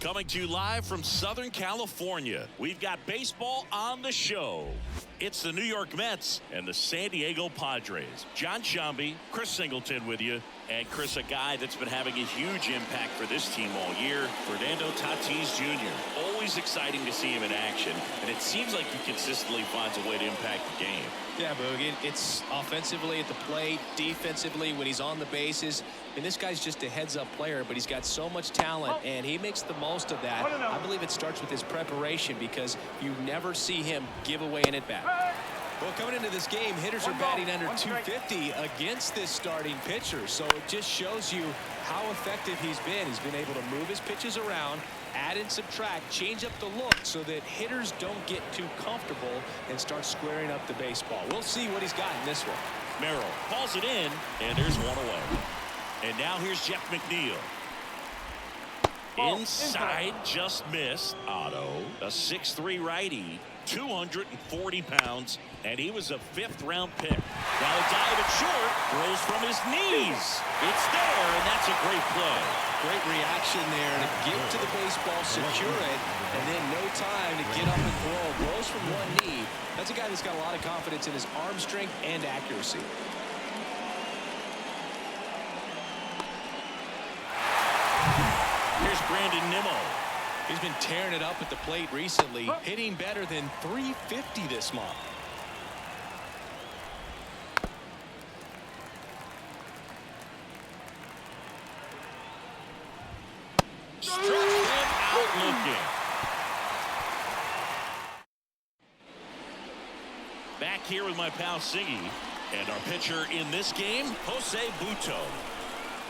Coming to you live from Southern California, we've got baseball on the show. It's the New York Mets and the San Diego Padres. John Shambi, Chris Singleton with you. And Chris, a guy that's been having a huge impact for this team all year, Fernando Tatis Jr. Always exciting to see him in action, and it seems like he consistently finds a way to impact the game. Yeah, Boog, it's offensively at the plate, defensively when he's on the bases. And this guy's just a heads-up player, but he's got so much talent, and he makes the most of that. I believe it starts with his preparation because you never see him give away an at-bat. Well, coming into this game, hitters are batting under 250 against this starting pitcher. So it just shows you how effective he's been. He's been able to move his pitches around, add and subtract, change up the look so that hitters don't get too comfortable and start squaring up the baseball. We'll see what he's got in this one. Merrill calls it in, and there's one away. And now here's Jeff McNeil. Inside, just missed. Otto, a 6'3" righty, 240 pounds, and he was a 5th-round pick. Now a dive at short, throws from his knees. It's there, and that's a great play. Great reaction there to get to the baseball, secure it, and then no time to get up and throw. Throws from one knee. That's a guy that's got a lot of confidence in his arm strength and accuracy. Here's Brandon Nimmo. He's been tearing it up at the plate recently, hitting better than .350 this month. Struck him out looking. Back here with my pal Siggy, and our pitcher in this game, Jose Butto.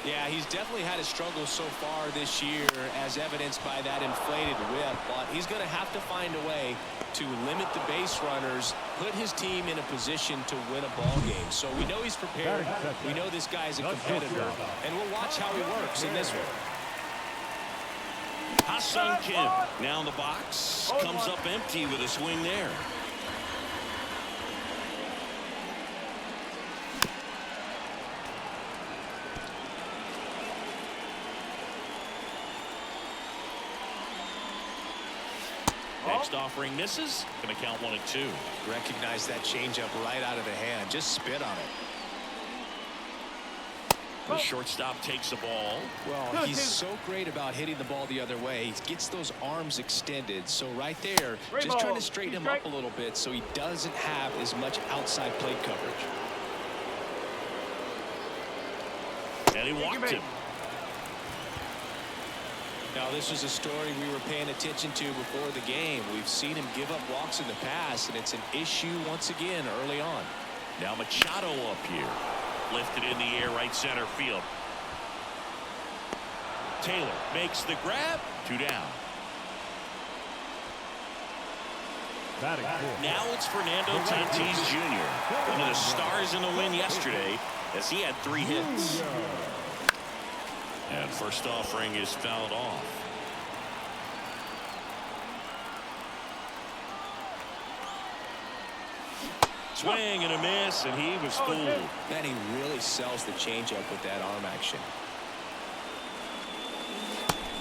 Yeah, he's definitely had his struggles so far this year, as evidenced by that inflated whip. But he's going to have to find a way to limit the base runners, put his team in a position to win a ball game. So we know he's prepared. We know this guy's a competitor, and we'll watch how he works in this one. Ha-Seong Kim now in the box, comes up empty with a swing there. Next offering misses. Going to count 1-2. Recognize that changeup right out of the hand. Just spit on it. The shortstop takes the ball. Well, he's so great about hitting the ball the other way. He gets those arms extended. So right there, just trying to straighten him up a little bit so he doesn't have as much outside plate coverage. And he walked him. Now, this is a story we were paying attention to before the game. We've seen him give up walks in the past, and it's an issue once again early on. Now Machado up here. Lifted in the air, right center field. Taylor makes the grab. 2 down. Now it's Fernando Tatis Jr. One of the stars in the win yesterday, as he had 3 hits. And first offering is fouled off. Swing and a miss, and he was fooled. Man, he really sells the changeup with that arm action.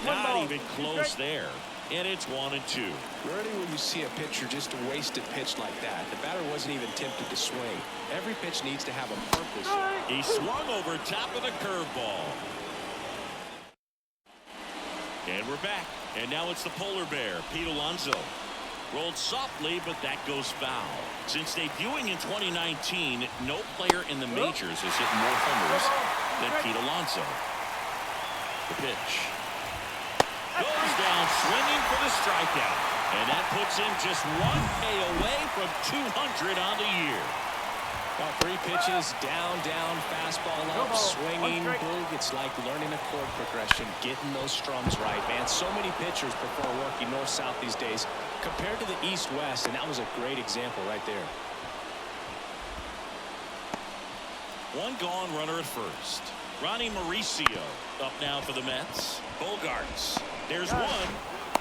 Not even close there. And it's 1-2. Rarely will you see a pitcher just waste a pitch like that. The batter wasn't even tempted to swing. Every pitch needs to have a purpose. He swung over top of the curveball. And we're back. And now it's the polar bear, Pete Alonso. Rolled softly, but that goes foul. Since debuting in 2019, no player in the majors has hit more homers than Pete Alonso. The pitch. Goes down swinging for the strikeout. And that puts him just 1K away from 200 on the year. Well, 3 pitches, down, fastball up, swinging. It's like learning a chord progression, getting those strums right, man. So many pitchers prefer working north-south these days compared to the east-west, and that was a great example right there. 1 gone, runner at first. Ronny Mauricio up now for the Mets. Bogaerts. There's 1,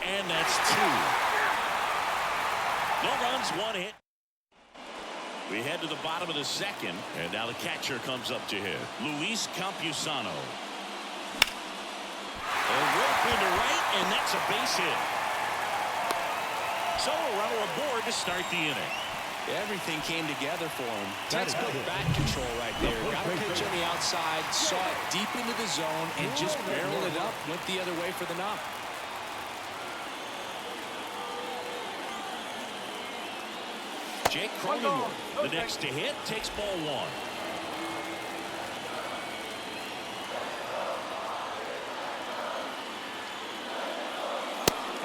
and that's 2. No runs, 1 hit. We head to the bottom of the second, and now the catcher comes up to him, Luis Campusano. A rope into right, and and that's a base hit. So a runner aboard to start the inning. Everything came together for him. Textbook bat control right there. Got a pitch on the outside, saw it deep into the zone, and just barreled it up. Went the other way for the knock. Jake Cronenworth, the next to hit, takes ball one.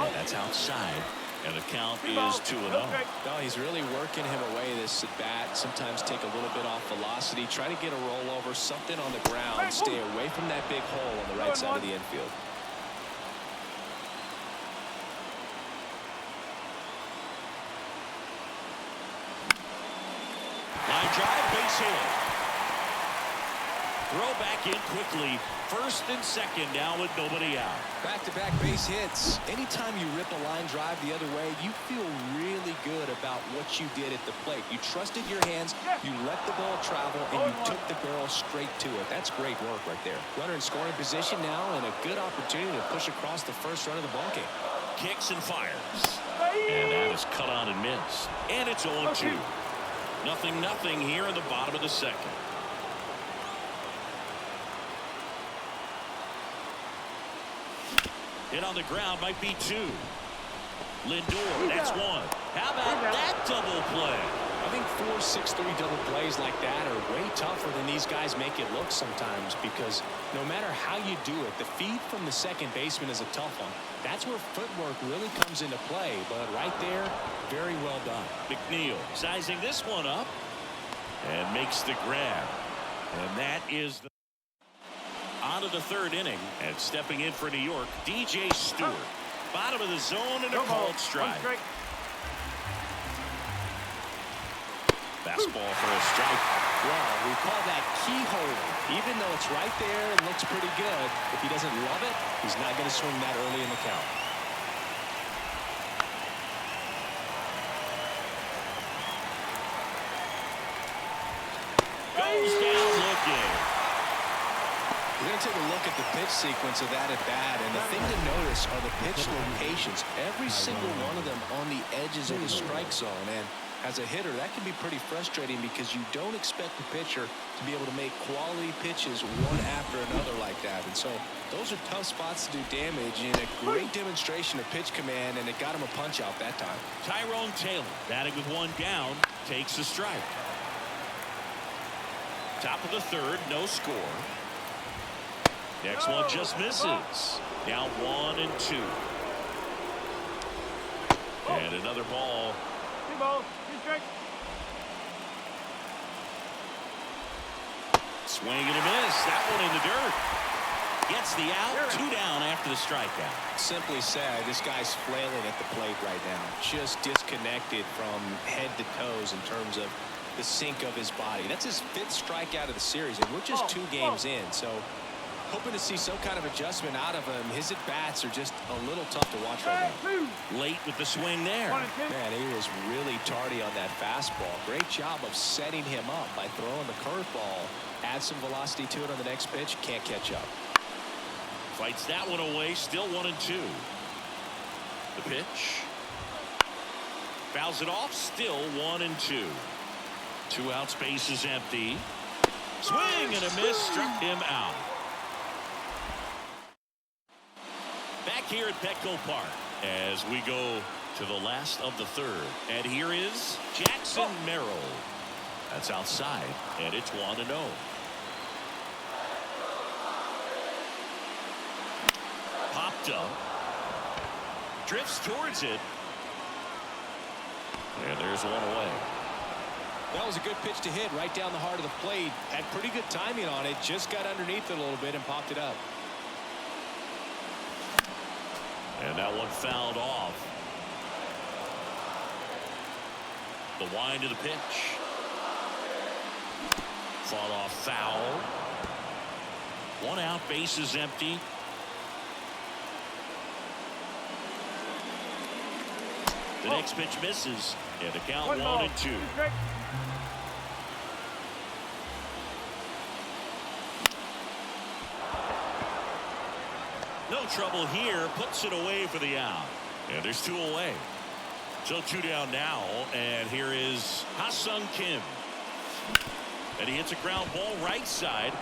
And that's outside. And the count is 2-0. No, he's really working him away this at bat. Sometimes take a little bit off velocity. Try to get a rollover, something on the ground. Stay away from that big hole on the right side of the infield. Line drive, base hit. Throw back in quickly. First and second now with nobody out. Back-to-back base hits. Anytime you rip a line drive the other way, you feel really good about what you did at the plate. You trusted your hands, you let the ball travel, and you took the barrel straight to it. That's great work right there. Runner in scoring position now, and a good opportunity to push across the first run of the ball game. Kicks and fires. And that is cut on and missed. And it's 0-2. 0-0 here in the bottom of the second. Hit on the ground might be two. Lindor, that's one. How about that double play? I think 4-6-3 double plays like that are way tougher than these guys make it look sometimes, because no matter how you do it, the feed from the second baseman is a tough one. That's where footwork really comes into play, but right there, very well done. McNeil sizing this one up and makes the grab. And that is the on to the third inning, and stepping in for New York, DJ Stewart. Bottom of the zone and a called strike. Fastball for a strike. Well, we call that keyhole. Even though it's right there and looks pretty good, if he doesn't love it, he's not going to swing that early in the count. Goes down looking. We're going to take a look at the pitch sequence of that at bat, and the thing to notice are the pitch locations. Every single one of them on the edges of the strike zone, and as a hitter, that can be pretty frustrating because you don't expect the pitcher to be able to make quality pitches one after another like that. And so those are tough spots to do damage, and a great demonstration of pitch command, and it got him a punch out that time. Tyrone Taylor, batting with one down, takes a strike. Top of the third, no score. Next one just misses. Now 1-2. And another ball. Swing and a miss. That one in the dirt. Gets the out. 2 down after the strikeout. Simply said, this guy's flailing at the plate right now. Just disconnected from head to toes in terms of the sink of his body. That's his 5th strikeout of the series, and we're just 2 games in. So hoping to see some kind of adjustment out of him. His at-bats are just a little tough to watch right now. Late with the swing there. Man, he was really tardy on that fastball. Great job of setting him up by throwing the curveball. Add some velocity to it on the next pitch. Can't catch up. Fights that one away. Still 1-2. The pitch. Fouls it off. Still 1-2. 2 outs. Base is empty. Swing and a miss. Struck him out. Back here at Petco Park as we go to the last of the third. And here is Jackson Merrill. That's outside, and it's 1-0. Popped up. Drifts towards it. And there's one away. That was a good pitch to hit right down the heart of the plate. Had pretty good timing on it. Just got underneath it a little bit and popped it up. And that one fouled off. The wind of the pitch. Fought off foul. 1 out, base is empty. The next pitch misses. And the count 1-2. No trouble here. Puts it away for the out. And there's 2 away. So 2 down now. And here is Ha-Sung Kim. And he hits a ground ball right side.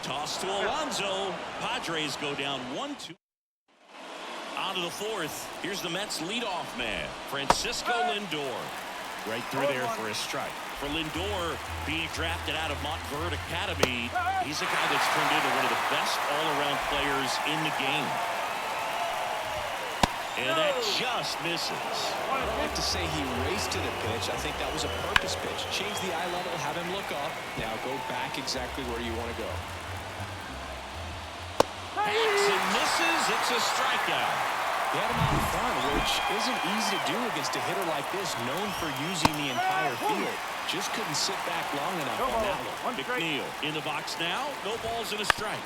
Toss to Alonso. Padres go down 1-2. On to the 4th. Here's the Mets leadoff man, Francisco Lindor. Right through there for a strike. For Lindor, being drafted out of Montverde Academy, he's a guy that's turned into one of the best all-around players in the game. And that just misses. I don't like to say he raced to the pitch. I think that was a purpose pitch. Change the eye level, have him look up. Now go back exactly where you want to go. Hacks and misses. It's a strikeout. He had him out in front, which isn't easy to do against a hitter like this, known for using the entire field. Just couldn't sit back long enough on that one. McNeil in the box now. No balls and a strike.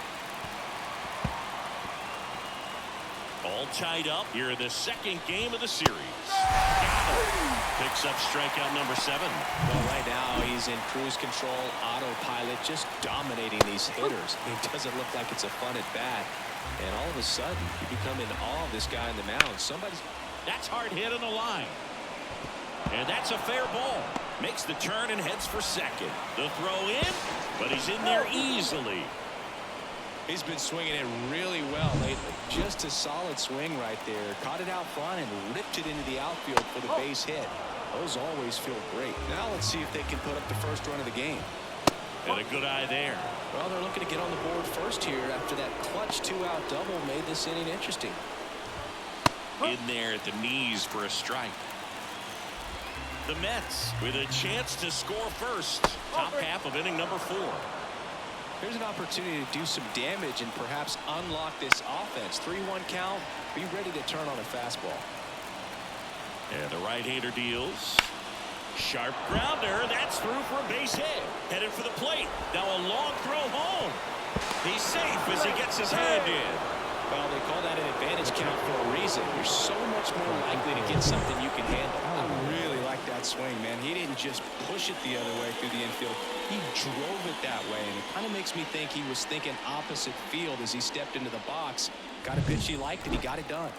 All tied up here in the 2nd game of the series. Picks up strikeout number 7. Well, right now he's in cruise control, autopilot, just dominating these hitters. It doesn't look like it's a fun at bat. And all of a sudden, you become in awe of this guy on the mound. That's hard hit on the line. And that's a fair ball. Makes the turn and heads for second. The throw in, but he's in there easily. He's been swinging it really well lately. Just a solid swing right there. Caught it out front and ripped it into the outfield for the base hit. Those always feel great. Now let's see if they can put up the first run of the game. And a good eye there. Well, they're looking to get on the board first here after that clutch 2-out double made this inning interesting. In there at the knees for a strike. The Mets with a chance to score first. Top half of inning number 4. Here's an opportunity to do some damage and perhaps unlock this offense. 3-1 count. Be ready to turn on a fastball. And the right-hander deals. Sharp grounder. That's through for a base hit. Headed for the plate. Now a long throw home. He's safe as he gets his hand in. Well, they call that an advantage count for a reason. You're so much more likely to get something you can handle. I really like that swing, man. He didn't just push it the other way through the infield. He drove it that way, and it kind of makes me think he was thinking opposite field as he stepped into the box. Got a pitch he liked, and he got it done.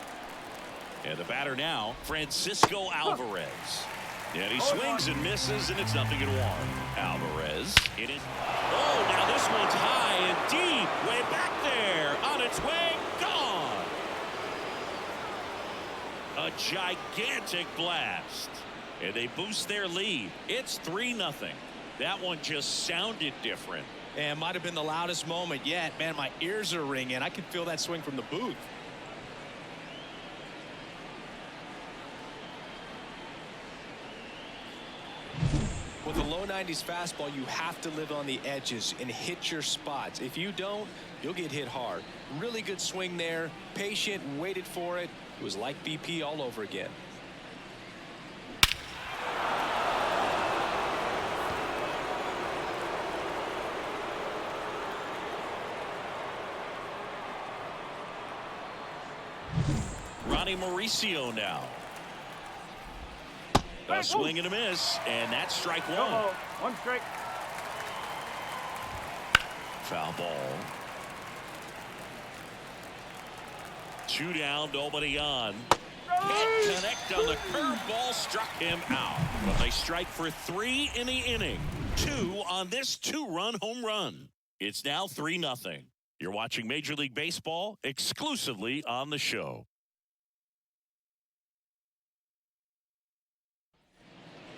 And the batter now, Francisco Alvarez. And he swings and misses, and it's 0-1. Alvarez. It is. Oh, now this one's high and deep. Way back there. On its way. Gone. A gigantic blast. And they boost their lead. It's 3-0. That one just sounded different. And might have been the loudest moment yet. Man, my ears are ringing. I can feel that swing from the booth. With a low 90s fastball, you have to live on the edges and hit your spots. If you don't, you'll get hit hard. Really good swing there. Patient, waited for it. It was like BP all over again. Ronny Mauricio now. A swing and a miss, and that's strike 1. 1 strike. Foul ball. 2 down, nobody on. Can't connect on the curveball, struck him out. But they strike for 3 in the inning. 2 on this 2-run home run. It's now 3-0. You're watching Major League Baseball exclusively on the show.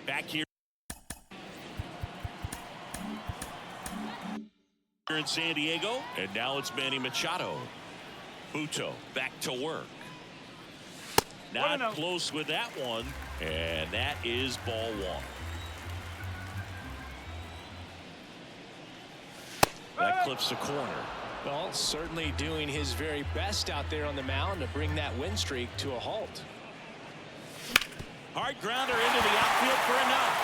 Back here in San Diego, and now it's Manny Machado. Buto back to work. Not close with that one, and that is ball 1. That clips the corner. Well, certainly doing his very best out there on the mound to bring that win streak to a halt. Hard grounder into the outfield for a knock.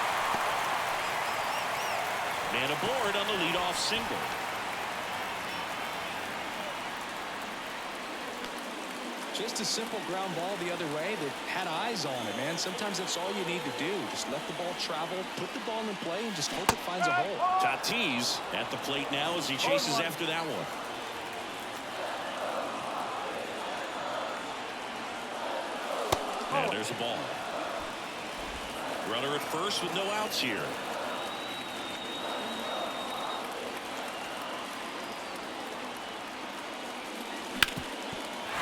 Man aboard on the leadoff single. Just a simple ground ball the other way that had eyes on it, man. Sometimes that's all you need to do. Just let the ball travel, put the ball in play, and just hope it finds a hole. Tatis at the plate now as he chases after that one. And there's a ball. Runner at first with no outs here.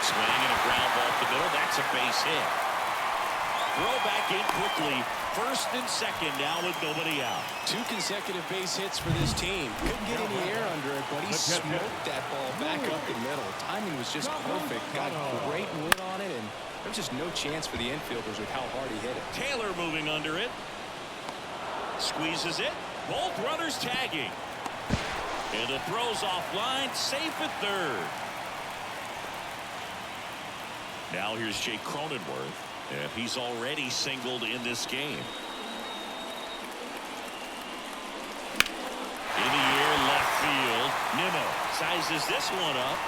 Swing and a ground ball to the middle. That's a base hit. Throw back in quickly. First and second now with nobody out. 2 consecutive base hits for this team. Couldn't get any air under it, but he smoked that ball back up the middle. Timing was just perfect. Got great wood on it, and there's just no chance for the infielders with how hard he hit it. Taylor moving under it. Squeezes it. Both runners tagging. And the throw's offline. Safe at third. Now here's Jake Cronenworth. And he's already singled in this game. In the air, left field. Nimmo sizes this one up.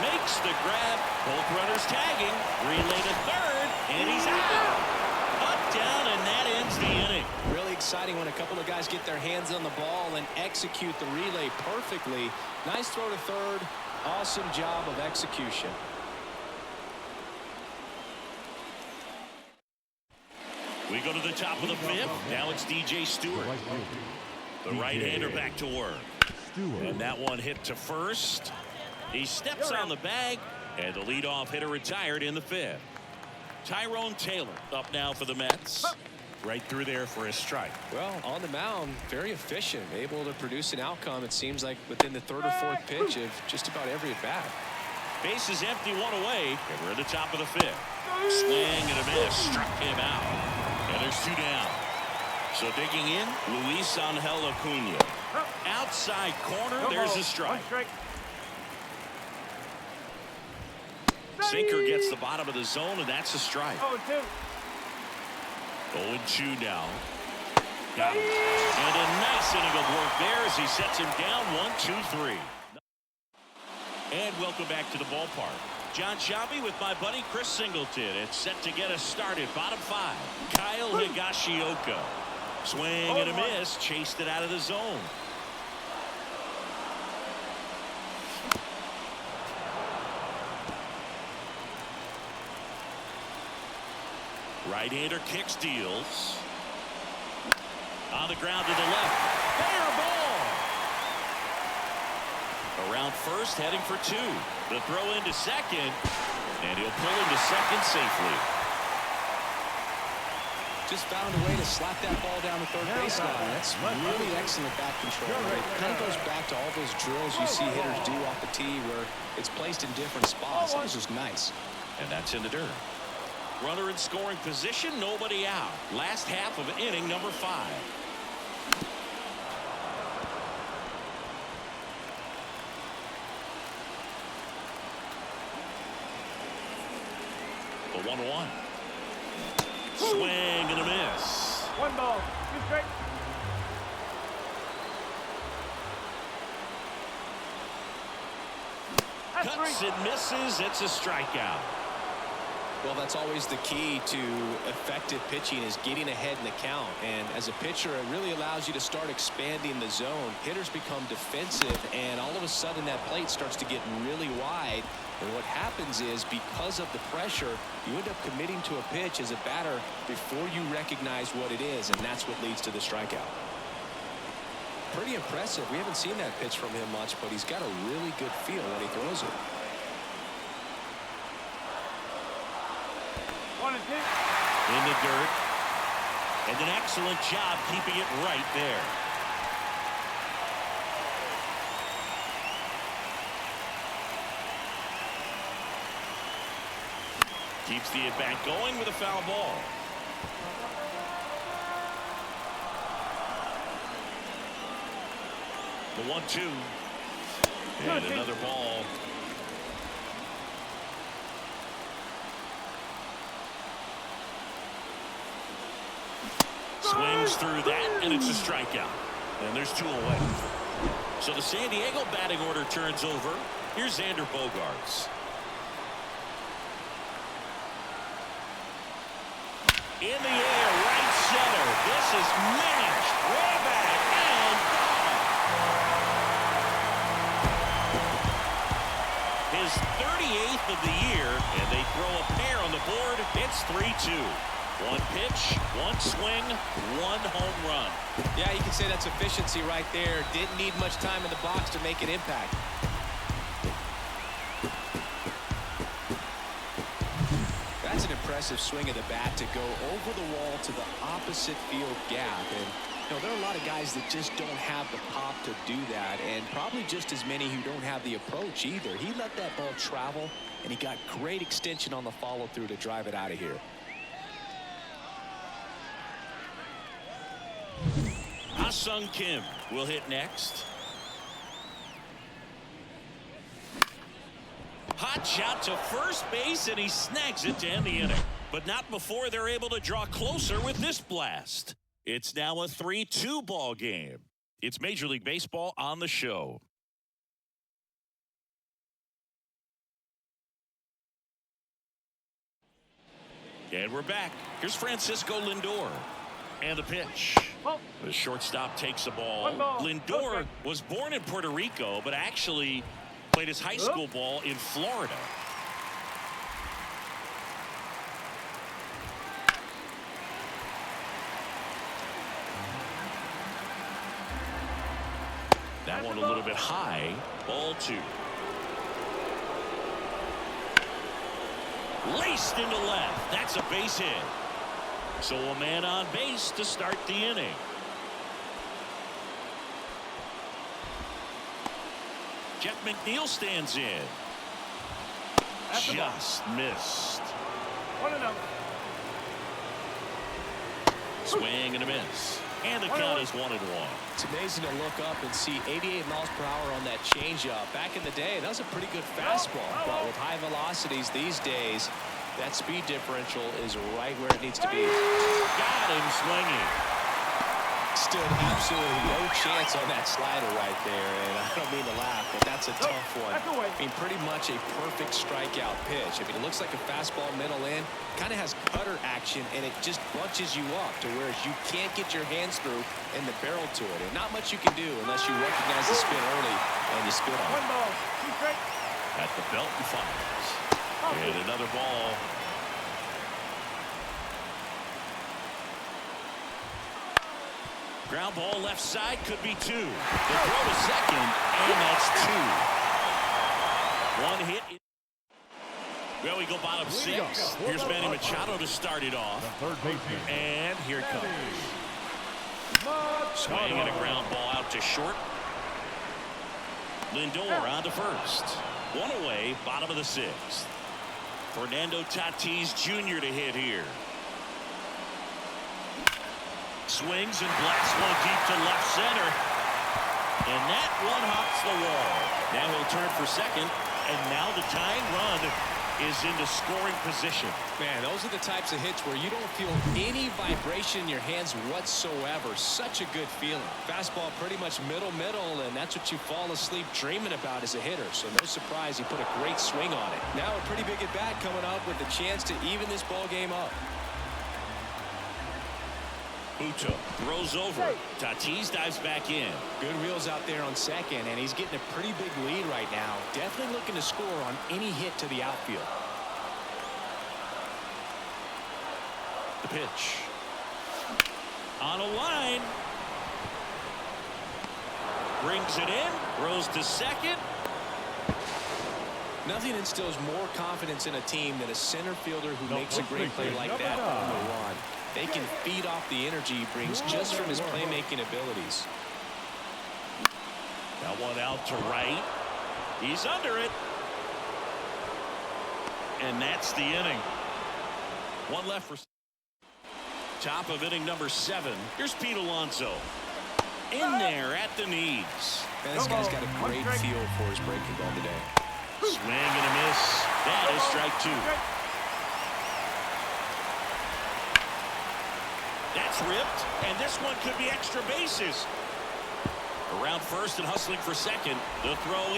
Makes the grab. Both runners tagging. Relay to third. And he's out. Up, down, and that ends the inning. Really exciting when a couple of guys get their hands on the ball and execute the relay perfectly. Nice throw to third. Awesome job of execution. We go to the top of the fifth. Now it's DJ Stewart. The right-hander back to work. And that one hit to first. He steps on the bag, and the leadoff hitter retired in the fifth. Tyrone Taylor up now for the Mets. Right through there for a strike. Well, on the mound, very efficient, able to produce an outcome, it seems like, within the third or fourth pitch of just about every at-bat. Base is empty, one away, and we're at the top of the fifth. Swing and a miss, struck him out. And there's 2 down. So digging in, Luis Angel Acuna. Outside corner, there's a strike. Sinker gets the bottom of the zone, and that's a strike. 0-2 now. Got him. And a nice inning of work there as he sets him down 1-2-3. And welcome back to the ballpark. John Shabby with my buddy Chris Singleton. It's set to get us started. Bottom 5. Kyle Higashioka. Swing and a miss. Chased it out of the zone. Right-hander kicks, deals. On the ground to the left. Fair ball. Around first, heading for 2. The throw into second, and he'll pull into second safely. Just found a way to slap that ball down the third baseline. That's really excellent bat control. It kind of goes back to all those drills you see hitters do off the tee where it's placed in different spots. That was just nice. And that's in the dirt. Runner in scoring position, nobody out. Last half of inning number 5. The 1-1. Swing and a miss. 1 ball. 2 strikes. Cuts and misses. It's a strikeout. Well, that's always the key to effective pitching is getting ahead in the count. And as a pitcher, it really allows you to start expanding the zone. Hitters become defensive, and all of a sudden that plate starts to get really wide. And what happens is because of the pressure, you end up committing to a pitch as a batter before you recognize what it is, and that's what leads to the strikeout. Pretty impressive. We haven't seen that pitch from him much, but he's got a really good feel when he throws it. 1 and 2. In the dirt. And an excellent job keeping it right there. Keeps the at-bat going with a foul ball. The 1-2. And another ball. Swings through that, and it's a strikeout. And there's 2 away. So the San Diego batting order turns over. Here's Xander Bogaerts. In the air, right center. This is mashed way back and gone. His his 38th of the year, and they throw a pair on the board. It's 3-2. One pitch, one swing, one home run. Yeah, you can say that's efficiency right there. Didn't need much time in the box to make an impact. That's an impressive swing of the bat to go over the wall to the opposite field gap. And there are a lot of guys that just don't have the pop to do that, and probably just as many who don't have the approach either. He let that ball travel, and he got great extension on the follow-through to drive it out of here. Ha-Sung Kim will hit next. Hot shot to first base, and he snags it to end the inning. But not before they're able to draw closer with this blast. It's now a 3-2 ball game. It's Major League Baseball on the show. And we're back. Here's Francisco Lindor. And the pitch. The shortstop takes the ball. Lindor was born in Puerto Rico, but actually played his high school ball in Florida. That one a little bit high. Ball 2. Laced into left. That's a base hit. So a man on base to start the inning. Jeff McNeil stands in. Just missed. 1-0. Swing and a miss. And the count is 1-1. It's amazing to look up and see 88 miles per hour on that changeup. Back in the day, that was a pretty good fastball. But with high velocities these days, that speed differential is right where it needs to be. Got him swinging. Stood absolutely no chance on that slider right there. And I don't mean to laugh, but that's a tough one. I mean, pretty much a perfect strikeout pitch. I mean, it looks like a fastball middle in. Kind of has cutter action, and it just bunches you up to where you can't get your hands through and the barrel to it. And not much you can do unless you recognize the spin early and you spit on it. At the belt and fires. And another ball. Ground ball left side, could be 2. The throw to second, and that's 2. One hit. Well, we go bottom 6. Here's Manny Machado to start it off. And here it comes. Swing and a ground ball out to short. Lindor on to first. One away, bottom of the 6th. Fernando Tatis Jr. to hit here. Swings and blasts one deep to left center. And that one hops the wall. Now he'll turn for second. And now the tying run is into scoring position. Man, those are the types of hits where you don't feel any vibration in your hands whatsoever. Such a good feeling. Fastball pretty much middle, and that's what you fall asleep dreaming about as a hitter. So no surprise he put a great swing on it. Now a pretty big at bat coming up with a chance to even this ball game up. Uto throws over. Tatis dives back in. Good wheels out there on second, and he's getting a pretty big lead right now. Definitely looking to score on any hit to the outfield. The pitch. On a line. Brings it in. Throws to second. Nothing instills more confidence in a team than a center fielder who makes a great play like that on the run. They can feed off the energy he brings just from his playmaking abilities. That one out to right. He's under it. And that's the inning. One left for top of inning number 7. Here's Pete Alonso. In there at the knees. Man, this guy's got a great feel for his breaking ball today. Swing and a miss. That is strike 2. That's ripped, and this one could be extra bases. Around first and hustling for second. The throw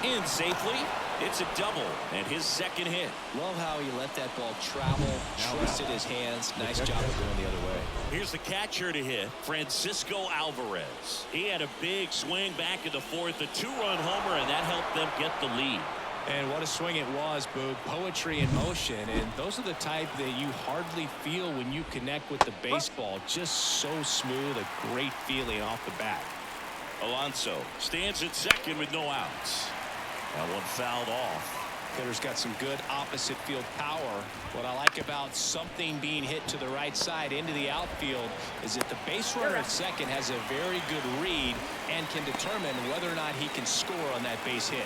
in safely. It's a double and his second hit. Love how he let that ball travel, trusted his hands. Nice job of going the other way. Here's the catcher to hit, Francisco Alvarez. He had a big swing back in the fourth, a 2-run homer, and that helped them get the lead. And what a swing it was, Boog. Poetry in motion, and those are the type that you hardly feel when you connect with the baseball. Just so smooth, a great feeling off the bat. Alonso stands at second with no outs. That one fouled off. Hitter's got some good opposite field power. What I like about something being hit to the right side into the outfield is that the base runner at second has a very good read and can determine whether or not he can score on that base hit.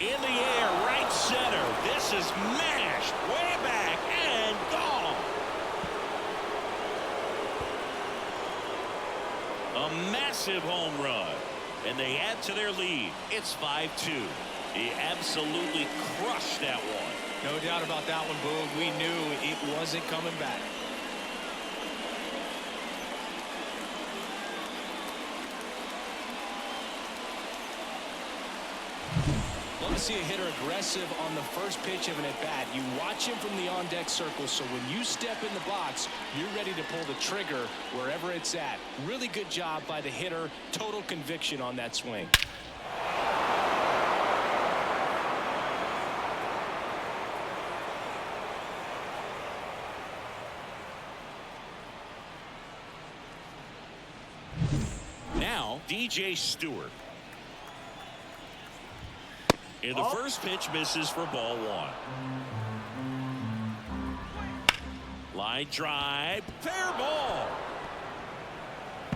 In the air, right center. This is mashed way back and gone. A massive home run. And they add to their lead. It's 5-2. He absolutely crushed that one. No doubt about that one, Boog. We knew it wasn't coming back. Love to see a hitter aggressive on the first pitch of an at-bat. You watch him from the on-deck circle, so when you step in the box, you're ready to pull the trigger wherever it's at. Really good job by the hitter. Total conviction on that swing. Now, DJ Stewart. And the first pitch misses for ball one. Line drive, fair ball.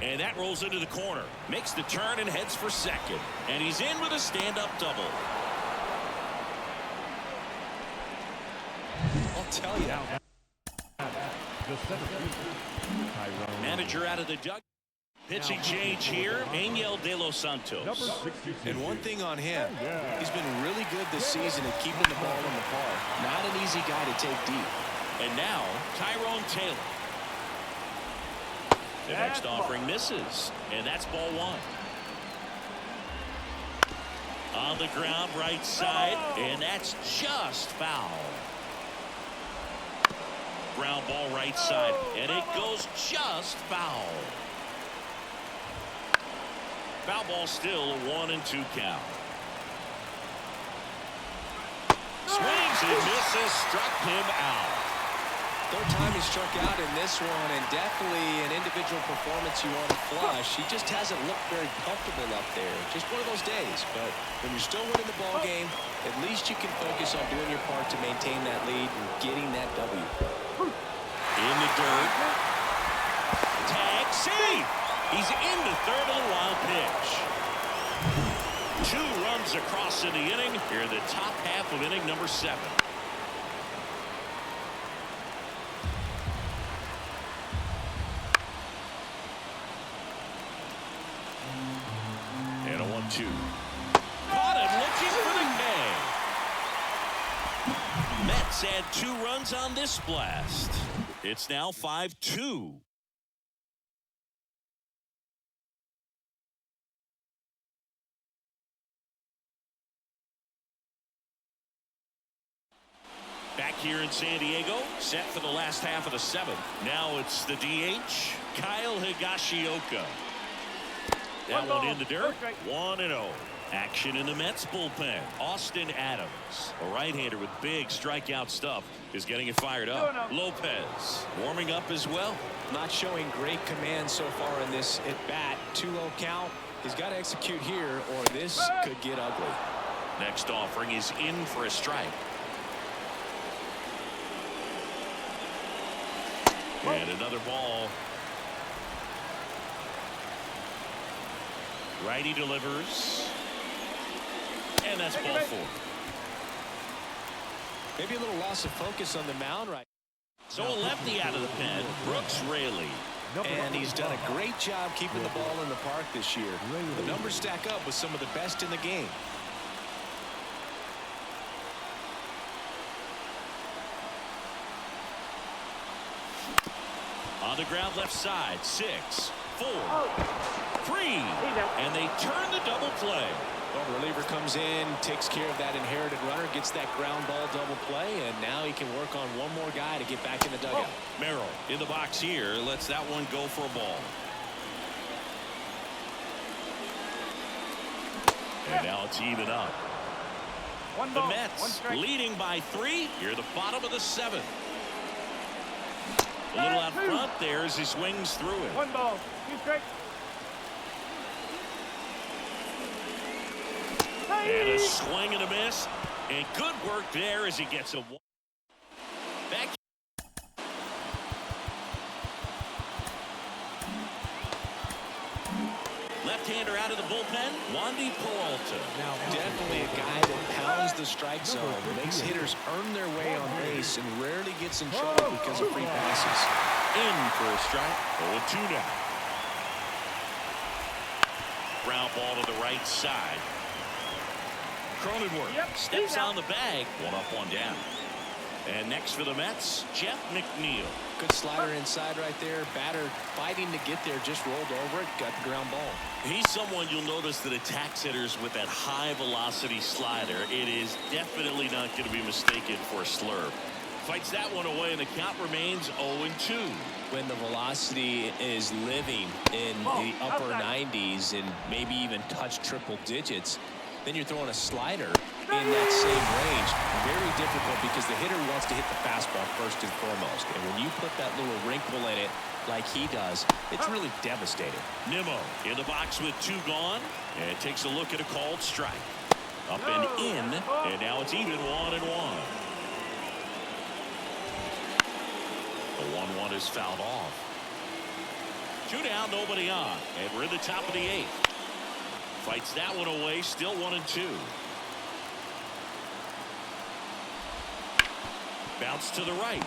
And that rolls into the corner. Makes the turn and heads for second. And he's in with a stand-up double. I'll tell you. Manager out of the dugout. Pitching change here, Angel De Los Santos. And one thing on him, he's been really good this season at keeping the ball in the park. Not an easy guy to take deep. And now, Tyrone Taylor. The next offering misses, and that's ball one. On the ground, right side, and that's just foul. Ground ball right side, and it goes just foul. Foul ball still a 1-2 count. Swings and misses, struck him out. Third time he struck out in this one, and definitely an individual performance you want to flush. He just hasn't looked very comfortable up there. Just one of those days. But when you're still winning the ball game, at least you can focus on doing your part to maintain that lead and getting that W. In the dirt. Tag, save. He's into third on the wild pitch. 2 runs across in the inning. Here in the top half of inning number 7. And a 1-2. Caught him looking for the K. Mets add 2 runs on this blast. It's now 5-2. Back here in San Diego, set for the last half of the 7th. Now it's the DH, Kyle Higashioka. That one in the dirt, 1-0. Action in the Mets bullpen. Austin Adams, a right-hander with big strikeout stuff, is getting it fired up. Lopez warming up as well. Not showing great command so far in this at-bat. 2-0 count. He's got to execute here, or this could get ugly. Next offering is in for a strike. And another ball. Righty delivers. And that's ball 4. Maybe a little loss of focus on the mound right. So a lefty out of the pen, Brooks Raley. And he's done a great job keeping the ball in the park this year. The numbers stack up with some of the best in the game. On the ground left side, 6, 4, 3, and they turn the double play. Well, the reliever comes in, takes care of that inherited runner, gets that ground ball double play, and now he can work on one more guy to get back in the dugout. Merrill in the box here, lets that one go for a ball. And now it's even up. The Mets leading by 3 here at the bottom of the 7th. A little out front there as he swings through it. 1 ball, 2 strikes. And a swing and a miss. And good work there as he gets a back. Left-hander out of the bullpen, Wandy Peralta. Now, definitely a guy that pounds the strike zone, makes hitters earn their way on base, and rarely gets in trouble because of free passes. In for a strike. 0-2 now. Ground ball to the right side. Cronenworth steps on the bag. 1 up, 1 down. And next for the Mets, Jeff McNeil. Good slider inside right there. Batter fighting to get there, just rolled over it, got the ground ball. He's someone you'll notice that attacks hitters with that high velocity slider. It is definitely not going to be mistaken for a slurve. Fights that one away, and the count remains 0-2. When the velocity is living in the upper 90s and maybe even touch triple digits, then you're throwing a slider in that same range. Very difficult because the hitter wants to hit the fastball first and foremost. And when you put that little wrinkle in it like he does, it's really devastating. Nimmo in the box with 2 gone. And takes a look at a called strike. Up and in. And now it's even 1-1. The 1-1 is fouled off. 2 down, nobody on. And we're in the top of the 8th. Fights that one away, still 1-2. Bounce to the right.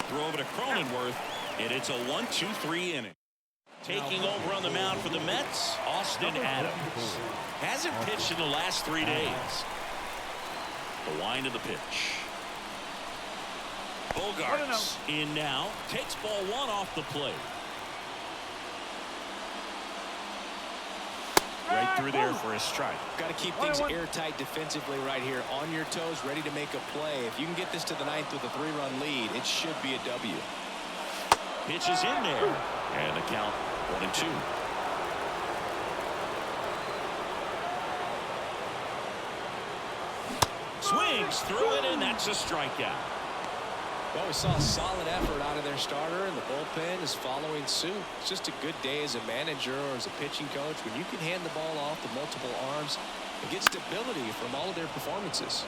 Throw over to Cronenworth, and it's a 1-2-3 inning. Taking over on the mound for the Mets, Austin Adams. Hasn't pitched in the last 3 days. The wind of the pitch. Bogaerts in now, takes ball 1 off the plate. Right through there for a strike. Got to keep things airtight defensively right here. On your toes, ready to make a play. If you can get this to the 9th with a 3-run lead, it should be a W. Pitch is in there. And the count 1-2. Swings through it, and that's a strikeout. Well, we saw a solid effort out of their starter, and the bullpen is following suit. It's just a good day as a manager or as a pitching coach when you can hand the ball off to multiple arms and get stability from all of their performances.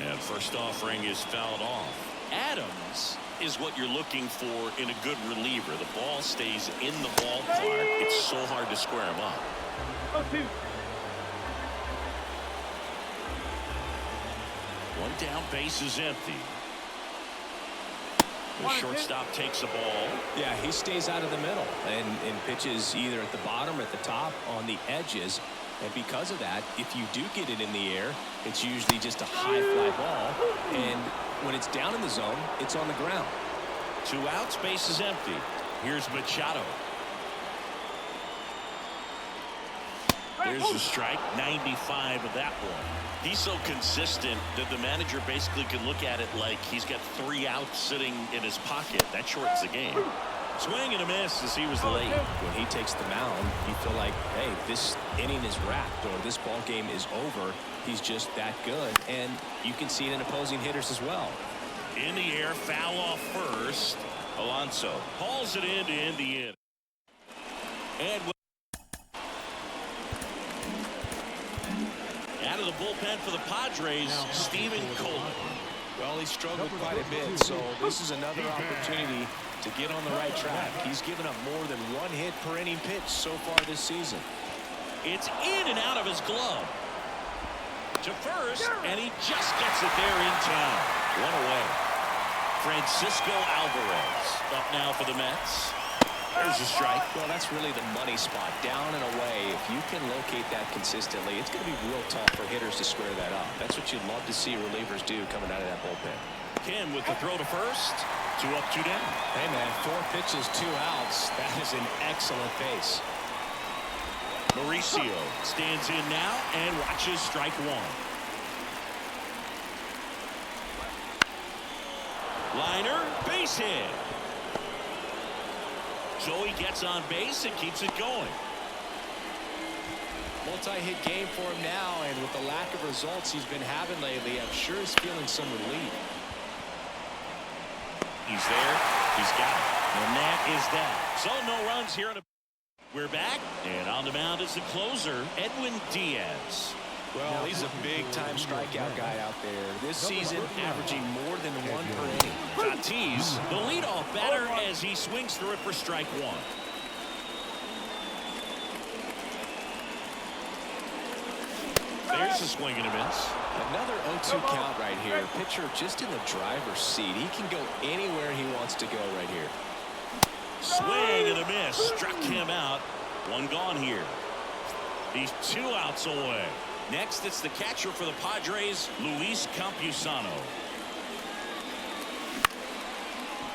And first offering is fouled off. Adams is what you're looking for in a good reliever. The ball stays in the ballpark. It's so hard to square him up. 0-2. 1 down, base is empty. The shortstop takes the ball. Yeah, he stays out of the middle and pitches either at the bottom or at the top on the edges. And because of that, if you do get it in the air, it's usually just a high fly ball. And when it's down in the zone, it's on the ground. 2 outs, base is empty. Here's Machado. There's the strike, 95 of that one. He's so consistent that the manager basically can look at it like he's got 3 outs sitting in his pocket. That shortens the game. Swing and a miss as he was late. When he takes the mound, you feel like, hey, this inning is wrapped or this ball game is over. He's just that good. And you can see it in opposing hitters as well. In the air, foul off first. Alonso hauls it in to end the inning. And out of the bullpen for the Padres, Stephen Coleman. Well, he struggled quite a bit, so this is another opportunity to get on the right track. He's given up more than 1 hit per inning pitch so far this season. It's in and out of his glove. To first, and he just gets it there in time. 1 away. Francisco Alvarez up now for the Mets. There's a strike. Well, that's really the money spot, down and away. If you can locate that consistently, it's going to be real tough for hitters to square that up. That's what you'd love to see relievers do coming out of that bullpen. Kim with the throw to first. 2 up, 2 down. Hey, man, 4 pitches, 2 outs. That is an excellent pace. Mauricio stands in now and watches strike one. Liner, base hit. So he gets on base and keeps it going. Multi-hit game for him now, and with the lack of results he's been having lately, I'm sure he's feeling some relief. He's there. He's got it. And that is that. So no runs here. We're back, and on the mound is the closer, Edwin Diaz. Well, he's a big-time strikeout guy out there. This season, averaging more than 1 per inning. Tatis, the leadoff batter, as he swings through it for strike one. There's a swing and a miss. Another 0-2 count right here. Pitcher just in the driver's seat. He can go anywhere he wants to go right here. Swing and a miss. Struck him out. One gone here. He's 2 outs away. Next, it's the catcher for the Padres, Luis Campusano.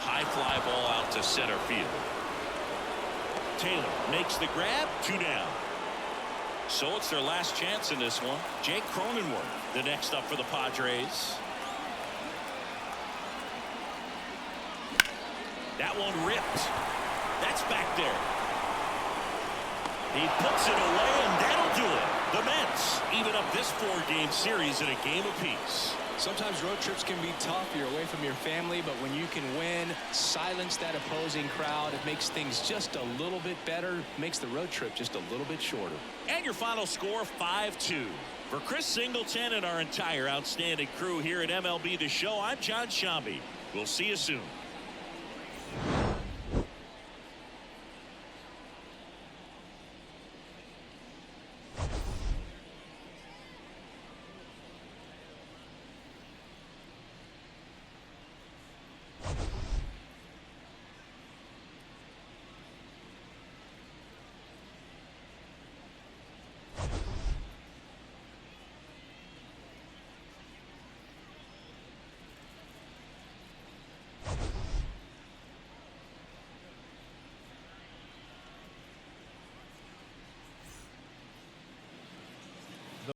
High fly ball out to center field. Taylor makes the grab. 2 down. So it's their last chance in this one. Jake Cronenworth, the next up for the Padres. That one ripped. That's back there. He puts it away, and that'll do it. The Mets even up this 4-game series in a game apiece. Sometimes road trips can be tough. You're away from your family, but when you can win, silence that opposing crowd, it makes things just a little bit better, makes the road trip just a little bit shorter. And your final score, 5-2. For Chris Singleton and our entire outstanding crew here at MLB The Show, I'm John Shambi. We'll see you soon.